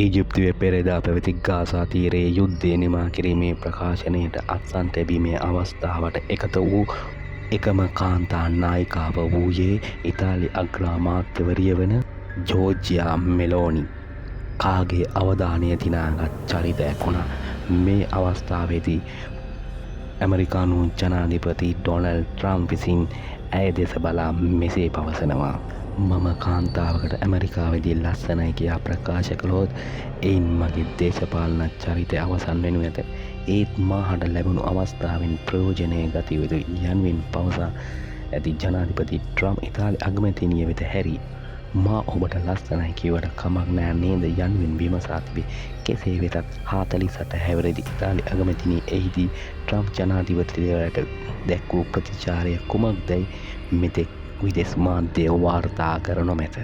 ඊජිප්තුවේ පෙරේදා පැවති ගාසා තීරයේ යුද්ධය නිමා කිරීමේ ප්‍රකාශනයට අත්සන් තැබීමේ අවස්ථාවට එකතු වූ එකම කාන්තා නායිකාව වූයේ ඉතාලි අග්‍රාමාත්‍යවරිය වන ජෝර්ජියා මෙලෝනි. කාගේ අවධානය දිනාගත් චරිතයක් වුණා. මේ අවස්ථාවේදී ඇමරිකානු ජනාධිපති ඩොනල්ඩ් ට්‍රම්ප් විසින් ඇය දෙස බලා මෙසේ පවසනවා. මම කාන්තාවකට ඇමරිකාවේදී ලස්සනයි කියා ප්‍රකාශ කළොත් එයින් මගේ දේශපාලන චරිතය අවසන් වෙනු ඇත. ඒත් මාහට ලැබුණු අවස්ථාවෙන් ප්‍රයෝජනය ගත යුතුයි යනුවෙන් පවසා ඇති ජනාධිපති ට්‍රම්ප් ඉතාලි අගමැතිනිය වෙත හැරී මා ඔබට ලස්සනයි කියවට කමක් නෑ නේද යනුවෙන් විමසා තිබේ. කෙසේ වෙතත් 48 හැවිරිදි ඉතාලි අගමැතිනිය එහිදී ට්‍රම්ප් ජනාධිපතිවරයාට දැක් වූ ප්‍රතිචාරය කුමක්දැයි මෙතෙක් විදෙස් මාධ්‍ය වාර්තා කර නොමැත.